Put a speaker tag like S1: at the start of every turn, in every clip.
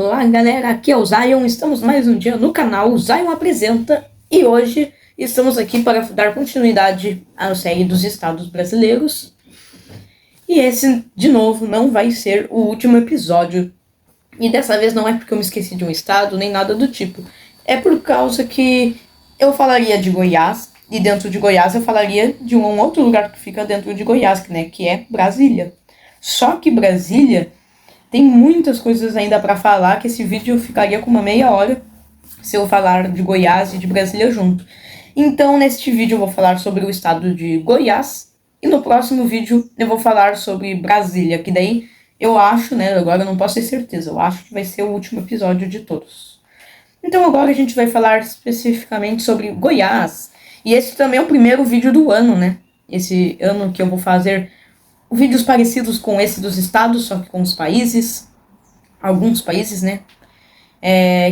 S1: Olá galera, aqui é o Zion, estamos mais um dia no canal Zion Apresenta e hoje estamos aqui para dar continuidade à série dos estados brasileiros. E esse, de novo, não vai ser o último episódio. E dessa vez não é porque eu me esqueci de um estado, nem nada do tipo. É por causa que eu falaria de Goiás, e dentro de Goiás eu falaria de um outro lugar que fica dentro de Goiás, né, que é Brasília. Só que Brasília tem muitas coisas ainda para falar, que esse vídeo ficaria com uma meia hora se eu falar de Goiás e de Brasília junto. Então, neste vídeo eu vou falar sobre o estado de Goiás, e no próximo vídeo eu vou falar sobre Brasília, que daí eu acho, né, agora eu não posso ter certeza, eu acho que vai ser o último episódio de todos. Então agora a gente vai falar especificamente sobre Goiás, e esse também é o primeiro vídeo do ano, né, esse ano que eu vou fazer vídeos parecidos com esse dos estados, só que com os países, alguns países, né?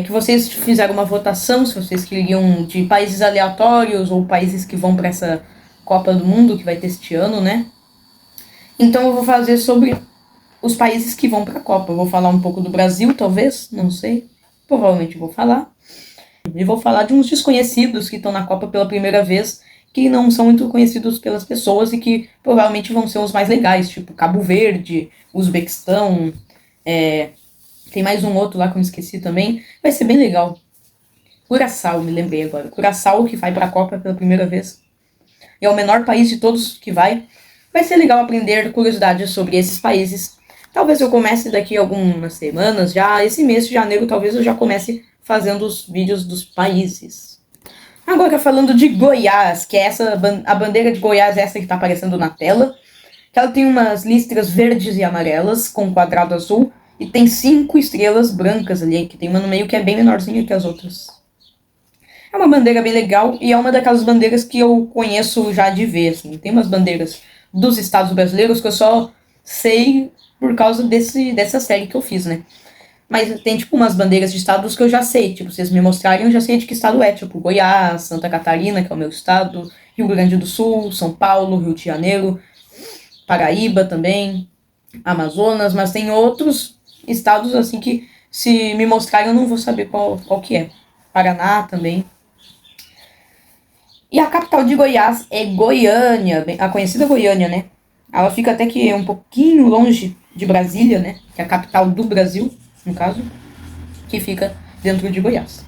S1: Que vocês fizeram uma votação, se vocês queriam de países aleatórios ou países que vão para essa Copa do Mundo que vai ter este ano, né? Então eu vou fazer sobre os países que vão para a Copa. Eu vou falar um pouco do Brasil, talvez, não sei. Provavelmente vou falar. E vou falar de uns desconhecidos que estão na Copa pela primeira vez, que não são muito conhecidos pelas pessoas e que provavelmente vão ser os mais legais, tipo Cabo Verde, Uzbequistão, tem mais um outro lá que eu me esqueci também. Vai ser bem legal. Curaçao, me lembrei agora. Curaçao, que vai para a Copa pela primeira vez. E é o menor país de todos que vai. Vai ser legal aprender curiosidades sobre esses países. Talvez eu comece daqui a algumas semanas, já esse mês de janeiro, talvez eu já comece fazendo os vídeos dos países. Agora falando de Goiás, que é a bandeira de Goiás é essa que está aparecendo na tela. Que ela tem umas listras verdes e amarelas com um quadrado azul e tem 5 estrelas brancas ali, que tem uma no meio que é bem menorzinha que as outras. É uma bandeira bem legal e é uma daquelas bandeiras que eu conheço já de ver, assim. Tem umas bandeiras dos estados brasileiros que eu só sei por causa dessa série que eu fiz, né? Mas tem, tipo, umas bandeiras de estados que eu já sei. Tipo, vocês me mostrarem, eu já sei de que estado é. Tipo, Goiás, Santa Catarina, que é o meu estado, Rio Grande do Sul, São Paulo, Rio de Janeiro, Paraíba também, Amazonas. Mas tem outros estados, assim, que se me mostrarem eu não vou saber qual que é. Paraná também. E a capital de Goiás é Goiânia, a conhecida Goiânia, né? Ela fica até que um pouquinho longe de Brasília, né? Que é a capital do Brasil, no caso, que fica dentro de Goiás.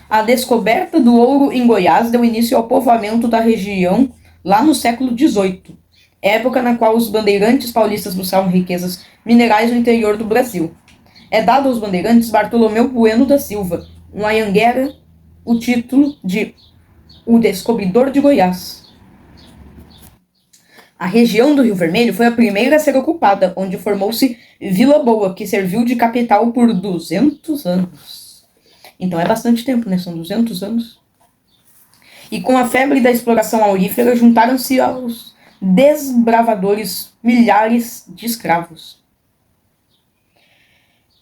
S1: A descoberta do ouro em Goiás deu início ao povoamento da região lá no século XVIII, época na qual os bandeirantes paulistas buscavam riquezas minerais no interior do Brasil. É dado aos bandeirantes Bartolomeu Bueno da Silva, um anhanguera, o título de o descobridor de Goiás. A região do Rio Vermelho foi a primeira a ser ocupada, onde formou-se Vila Boa, que serviu de capital por 200 anos. Então é bastante tempo, né? São 200 anos. E com a febre da exploração aurífera, juntaram-se aos desbravadores milhares de escravos.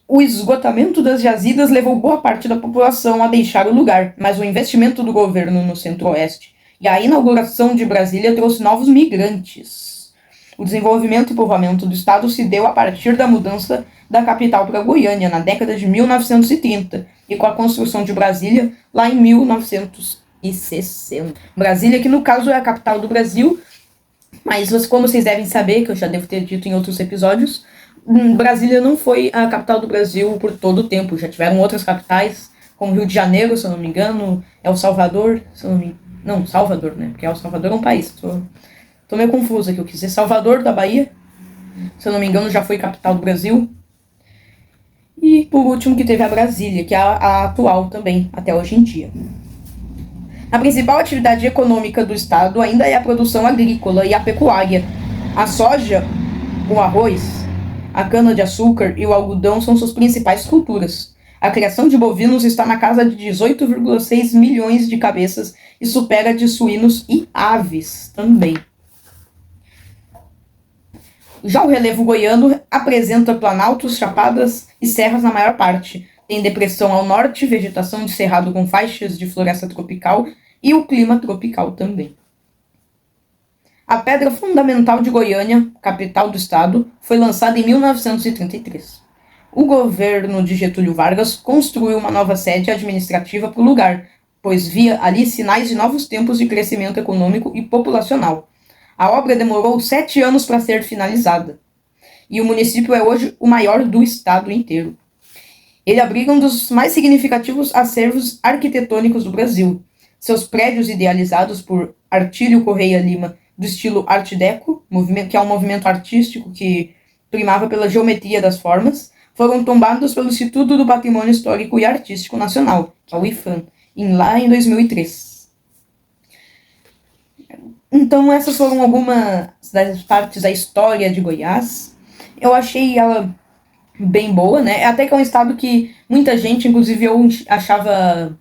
S1: O esgotamento das jazidas levou boa parte da população a deixar o lugar, mas o investimento do governo no Centro-Oeste e a inauguração de Brasília trouxe novos migrantes. O desenvolvimento e povoamento do estado se deu a partir da mudança da capital para Goiânia, na década de 1930, e com a construção de Brasília lá em 1960. Brasília, que no caso é a capital do Brasil, mas como vocês devem saber, que eu já devo ter dito em outros episódios, Brasília não foi a capital do Brasil por todo o tempo. Já tiveram outras capitais, como Rio de Janeiro, se eu não me engano, El Salvador, se eu não me engano. Não, Salvador, né? Porque El Salvador é um país. Tô meio confusa aqui. Eu quis dizer Salvador, da Bahia. Se eu não me engano, já foi capital do Brasil. E, por último, que teve a Brasília, que é a atual também, até hoje em dia. A principal atividade econômica do estado ainda é a produção agrícola e a pecuária. A soja, o arroz, a cana-de-açúcar e o algodão são suas principais culturas. A criação de bovinos está na casa de 18,6 milhões de cabeças e supera de suínos e aves também. Já o relevo goiano apresenta planaltos, chapadas e serras na maior parte. Tem depressão ao norte, vegetação de cerrado com faixas de floresta tropical e o clima tropical também. A pedra fundamental de Goiânia, capital do estado, foi lançada em 1933. o governo de Getúlio Vargas construiu uma nova sede administrativa para o lugar, pois via ali sinais de novos tempos de crescimento econômico e populacional. A obra demorou 7 anos para ser finalizada, e o município é hoje o maior do estado inteiro. Ele abriga um dos mais significativos acervos arquitetônicos do Brasil. Seus prédios idealizados por Artílio Correia Lima, do estilo Art Deco, que é um movimento artístico que primava pela geometria das formas, foram tombados pelo Instituto do Patrimônio Histórico e Artístico Nacional, que é o IFAM, lá em 2003. Então essas foram algumas das partes da história de Goiás. Eu achei ela bem boa, né? Até que é um estado que muita gente, inclusive eu achava...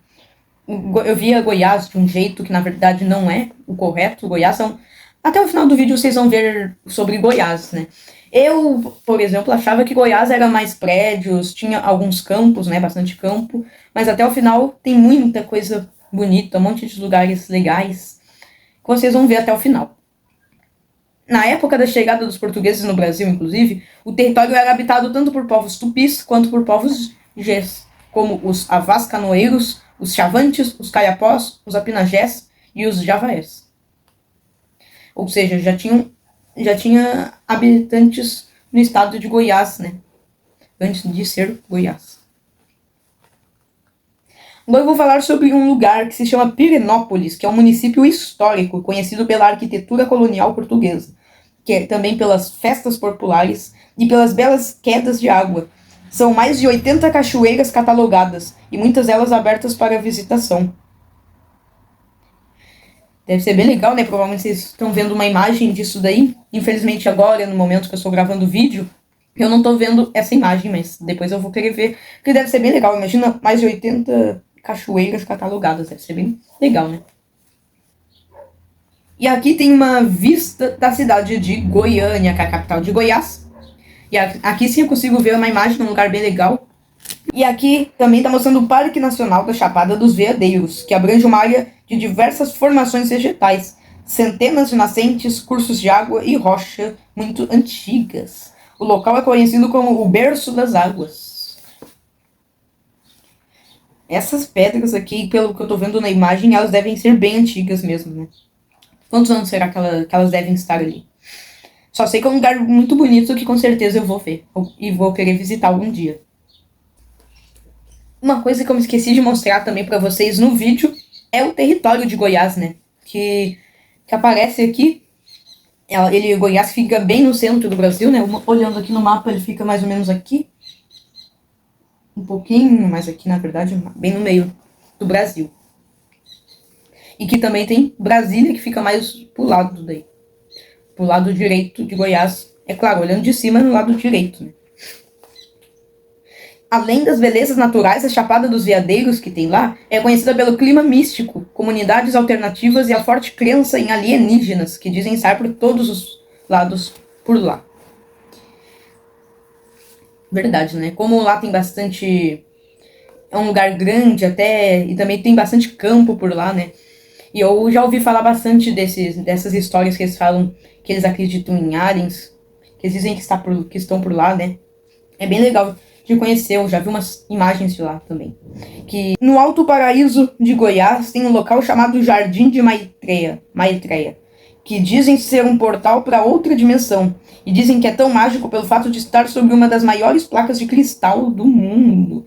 S1: Eu via Goiás de um jeito que na verdade não é o correto. Goiás são... Até o final do vídeo vocês vão ver sobre Goiás, né? Eu, por exemplo, achava que Goiás era mais prédios, tinha alguns campos, né? Bastante campo. Mas até o final tem muita coisa bonita, um monte de lugares legais que vocês vão ver até o final. Na época da chegada dos portugueses no Brasil, inclusive, o território era habitado tanto por povos tupis quanto por povos gés, como os avascanoeiros, os chavantes, os caiapós, os apinagés e os javaés. Ou seja, já tinha habitantes no estado de Goiás, né? Antes de ser Goiás. Agora eu vou falar sobre um lugar que se chama Pirenópolis, que é um município histórico, conhecido pela arquitetura colonial portuguesa, que é também pelas festas populares e pelas belas quedas de água. São mais de 80 cachoeiras catalogadas, e muitas delas abertas para visitação. Deve ser bem legal, né? Provavelmente vocês estão vendo uma imagem disso daí. Infelizmente agora, no momento que eu estou gravando o vídeo, eu não estou vendo essa imagem, mas depois eu vou querer ver, porque deve ser bem legal. Imagina mais de 80 cachoeiras catalogadas, deve ser bem legal, né? E aqui tem uma vista da cidade de Goiânia, que é a capital de Goiás. E aqui sim eu consigo ver uma imagem num lugar bem legal. E aqui também está mostrando o Parque Nacional da Chapada dos Veadeiros, que abrange uma área de diversas formações vegetais, centenas de nascentes, cursos de água e rocha muito antigas. O local é conhecido como o berço das águas. Essas pedras aqui, pelo que eu tô vendo na imagem, elas devem ser bem antigas mesmo, né? Quantos anos será que elas devem estar ali? Só sei que é um lugar muito bonito que com certeza eu vou ver e vou querer visitar algum dia. Uma coisa que eu me esqueci de mostrar também pra vocês no vídeo é o território de Goiás, né? Que aparece aqui. Goiás fica bem no centro do Brasil, né? Olhando aqui no mapa, ele fica mais ou menos aqui. Um pouquinho mais aqui, na verdade, bem no meio do Brasil. E que também tem Brasília, que fica mais pro lado daí. Pro lado direito de Goiás. É claro, olhando de cima no lado direito, né? Além das belezas naturais, a Chapada dos Veadeiros que tem lá é conhecida pelo clima místico, comunidades alternativas e a forte crença em alienígenas, que dizem estar por todos os lados por lá. Verdade, né? Como lá tem bastante... É um lugar grande até, e também tem bastante campo por lá, né? E eu já ouvi falar bastante dessas histórias que eles falam que eles acreditam em aliens, que eles dizem que estão por lá, né? É bem legal de conhecer, eu já vi umas imagens de lá também. Que no Alto Paraíso de Goiás tem um local chamado Jardim de Maitreya, que dizem ser um portal para outra dimensão. E dizem que é tão mágico pelo fato de estar sobre uma das maiores placas de cristal do mundo.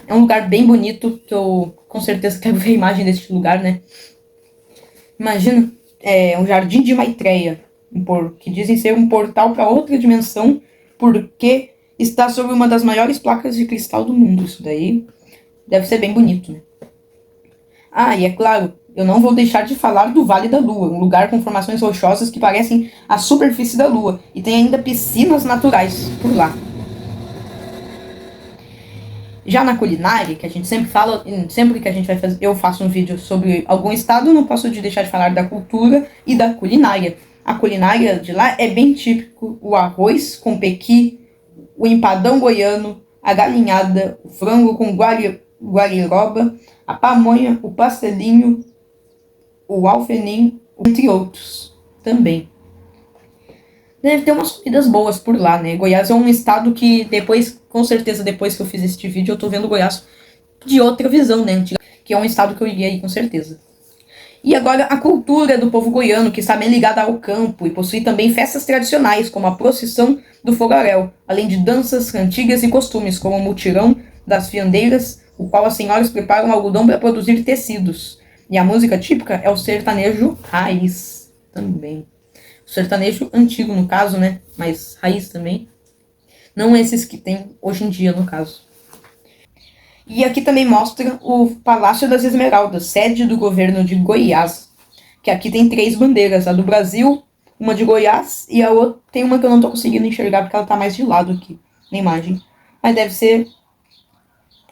S1: É um lugar bem bonito, que eu com certeza quero ver a imagem desse lugar, né? Imagina, um Jardim de Maitreya, que dizem ser um portal para outra dimensão, porque está sobre uma das maiores placas de cristal do mundo. Isso daí deve ser bem bonito, né? Ah, e é claro, eu não vou deixar de falar do Vale da Lua, um lugar com formações rochosas que parecem a superfície da Lua, e tem ainda piscinas naturais por lá. Já na culinária, que a gente sempre fala, sempre que a gente vai fazer, eu faço um vídeo sobre algum estado, não posso deixar de falar da cultura e da culinária. A culinária de lá é bem típico: o arroz com pequi, o empadão goiano, a galinhada, o frango com guariroba, a pamonha, o pastelinho, o alfenim, entre outros também. deve ter umas comidas boas por lá, né? Goiás é um estado que depois, com certeza, depois que eu fiz este vídeo, eu tô vendo Goiás de outra visão, né? Que é um estado que eu iria ir com certeza. E agora a cultura do povo goiano, que está bem ligada ao campo e possui também festas tradicionais, como a procissão do fogaréu, além de danças, cantigas e costumes, como o mutirão das fiandeiras, o qual as senhoras preparam algodão para produzir tecidos. E a música típica é o sertanejo raiz também. O sertanejo antigo, no caso, né? Mas raiz também. Não esses que tem hoje em dia, no caso. E aqui também mostra o Palácio das Esmeraldas, sede do governo de Goiás. Que aqui tem 3 bandeiras, a do Brasil, uma de Goiás e a outra tem uma que eu não tô conseguindo enxergar porque ela tá mais de lado aqui na imagem. Mas deve ser...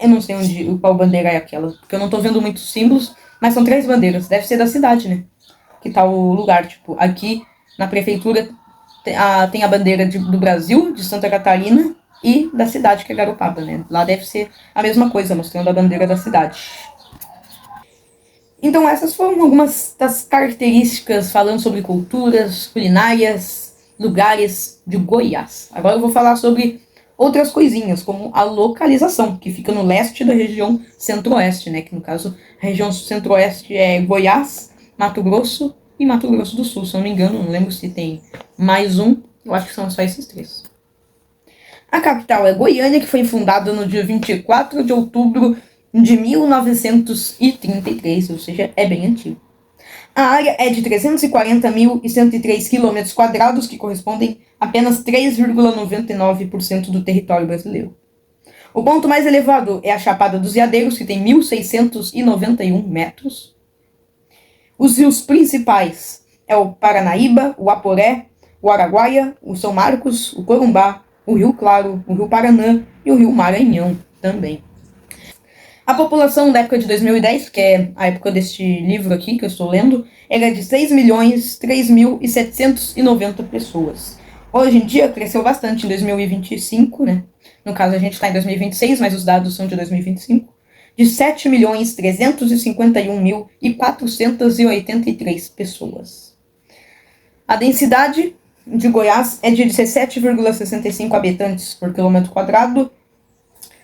S1: eu não sei qual bandeira é aquela, porque eu não tô vendo muitos símbolos, mas são 3 bandeiras. Deve ser da cidade, né? Que tá o lugar, tipo, aqui na prefeitura tem a bandeira do Brasil, de Santa Catarina, e da cidade, que é Garopaba, né? Lá deve ser a mesma coisa, mostrando a bandeira da cidade. Então essas foram algumas das características falando sobre culturas, culinárias, lugares de Goiás. Agora eu vou falar sobre outras coisinhas, como a localização, que fica no leste da região centro-oeste, né? Que no caso, a região centro-oeste é Goiás, Mato Grosso e Mato Grosso do Sul, se eu não me engano. Não lembro se tem mais um, eu acho que são só esses 3. A capital é Goiânia, que foi fundada no dia 24 de outubro de 1933, ou seja, é bem antigo. A área é de 340.103 km², que correspondem a apenas 3,99% do território brasileiro. O ponto mais elevado é a Chapada dos Veadeiros, que tem 1.691 metros. Os rios principais é o Paranaíba, o Aporé, o Araguaia, o São Marcos, o Corumbá, o Rio Claro, o Rio Paranã e o Rio Maranhão também. A população da época de 2010, que é a época deste livro aqui que eu estou lendo, era de 6.003.790 pessoas. Hoje em dia cresceu bastante em 2025, né? No caso a gente está em 2026, mas os dados são de 2025. De 7.351.483 pessoas. A densidade de Goiás é de 17,65 habitantes por quilômetro quadrado.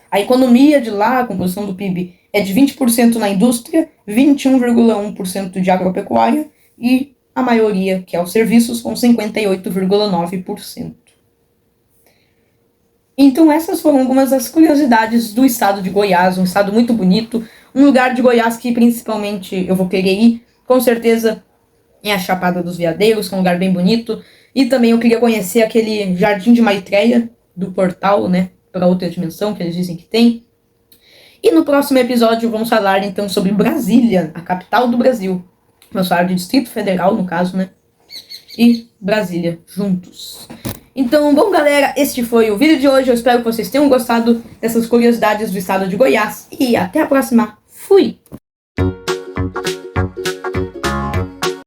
S1: A economia de lá, a composição do PIB, é de 20% na indústria, 21,1% de agropecuária e a maioria, que é os serviços, com 58,9%. Então essas foram algumas das curiosidades do estado de Goiás, um estado muito bonito, um lugar de Goiás que principalmente eu vou querer ir, com certeza, é a Chapada dos Veadeiros, que é um lugar bem bonito. E também eu queria conhecer aquele Jardim de Maitreya, do portal, né, para outra dimensão, que eles dizem que tem. E no próximo episódio vamos falar, então, sobre Brasília, a capital do Brasil. Vamos falar de Distrito Federal, no caso, né, e Brasília, juntos. Então, bom, galera, este foi o vídeo de hoje. Eu espero que vocês tenham gostado dessas curiosidades do estado de Goiás. E até a próxima. Fui!